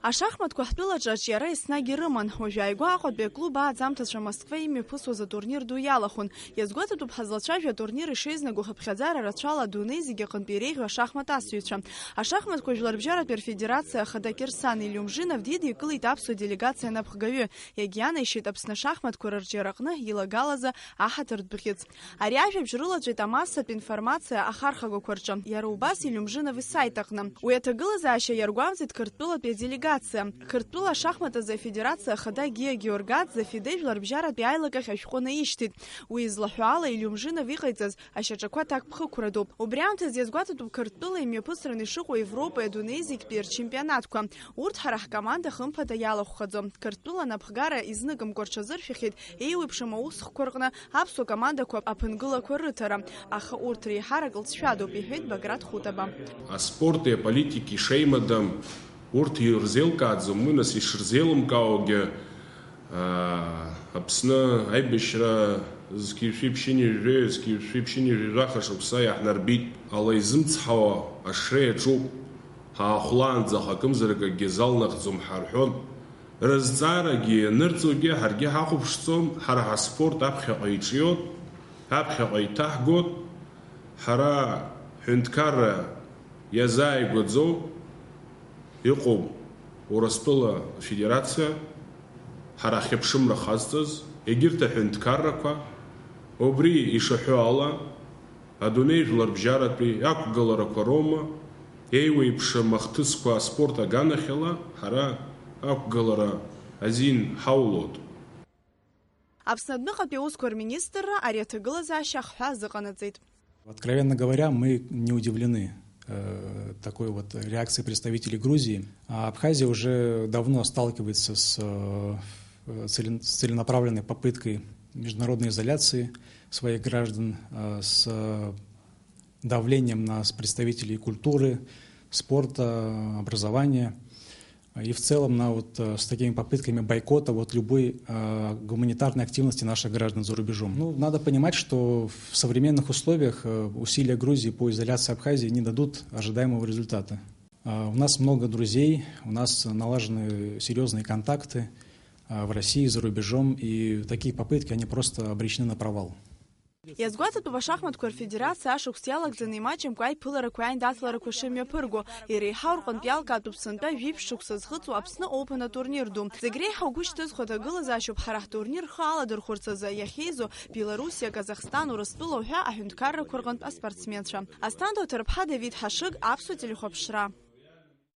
Ашахматква ҳтәылаҿы аҿиара еснагь ирыман. Уажәы ааигәа Аҟәатәи аклуб ааӡамҭацәа Москва имҩаԥысуаз атурнир ду иалахәын. Иазгәаҭатәуп ҳазлацәажәо атурнир ишеизнагоу ҳаԥхьаӡара рацәала адунеи зегьы аҟынтәи иреиӷьу ашахмат асыҩцәа. Ашахматква Жәларбжьаратәи Рфедерациа ахада Кирсан Илиумжинов дидикылеит аԥсуа делегациа напхгаҩы. Иагьианаишьеит Аԥсны ашахматқәа рырҿиараҟны илагалаз аҳаҭыртә бӷьыц. Ари ажәабжь рылаҵәеит амассатә информациа ахархәагақәа рҿы. Иара убас Илиумжинов исайт аҟны. Уи аҭагылазаашьа иаргәамҵит Қырҭтәылатәи аделегациа. Қырҭтәыла ашахматазы афедерациа ахада Гиа Георгадзе Фиде Жәларбжьаратәи аилагахь ашәҟәы наишьҭит. Уи излаҳәо ала Илиумжинов иҟаиҵаз ашьаҿақәа ҭакԥхықәрадоуп. Убри аамҭазы иазгәаҭатәуп Қырҭтәыла имҩаԥысраны ишыҟоу Европеи адунеи зегьтәи рчемпионатқәа. Урҭ ҳара ҳкоманда хымԥада иалахәхаӡом. Қырҭтәыла напхгара изныкымкәа рҽазыршәахьеит еиуеиԥшым аусхқәа рҟны аԥсуа командақәа аԥынгылақәа рыҭара. Аха урҭ реиҳарак лҵшәадоуп, иҳәеит Баграт Хутаба. Аспорти, аполитики шеимадам урҭ ирзеилкааӡом, уи нас ишырзеилымкааугьы Аԥсны аибашьра зқьышәиԥшьынижәаха шықәса иаҳнарбит. Ала изымцҳауа ашреи аҿуп, ҳаахәлаанӡа ҳакымзарак акгьы залнахӡом ҳарҳәон. Рызҵаарагьы ианырҵогьы ҳаргьы ҳахәаԥшӡом, ҳара ҳаспорт аԥхьаҟа иҿиоит, аԥхьаҟа иҭаҳгоит, ҳара ҳҳәынҭқарра иазааигәаӡоу иҟоуп Урыстәыла Федерациа, ҳара ҳхьыԥшымра ҳазҵаз, егьырҭ аҳәынҭқаррақәа, убри ишаҳәо ала адунеи жәларбжьаратәи ақәгыларақәа роума, еиуеиԥшым ахҭысқәа аспорт аганахьала ҳара ақәгылара азин ҳаулоит. Аԥсны адәныҟатәи аусқәа рминистрра ари аҭагылазаашьа ахҳәа азыҟанаҵеит. Откровенно говоря, мы не удивлены такой вот реакцией представителей Грузии. Абхазия уже давно сталкивается с целенаправленной попыткой международной изоляции своих граждан, с давлением на представителей культуры, спорта, образования и в целом с такими попытками бойкота любой гуманитарной активности наших граждан за рубежом. Надо понимать, что в современных условиях усилия Грузии по изоляции Абхазии не дадут ожидаемого результата. У нас много друзей, у нас налажены серьезные контакты в России, за рубежом, и такие попытки, они просто обречены на провал. Иазгәаҭатәуп ашахматқәа рфедерациа ашықәс иалагӡаны имаҷымкәа аиԥыларақәа аиндаҭларақәа шымҩаԥырго. Иреиҳау рҟынтә иалкаатәуп сынтәа жәиԥшь шықәса зхыҵуа Аԥсны Оупен атурнир ду. Зегь реиҳа угәы шьҭызхуа аҭагылазаашьоуп ҳара ҳтурнир рхы аладырхәырц азы иахьеизо Белоруссиа, Казахстан, Урыстәыла уҳәа аҳәынҭқаррақәа рҟынтә аспортсменцәа. Асҭанда Ҭырԥҳа, Давид Ҳашыг, Аԥсуа телехәаԥшра.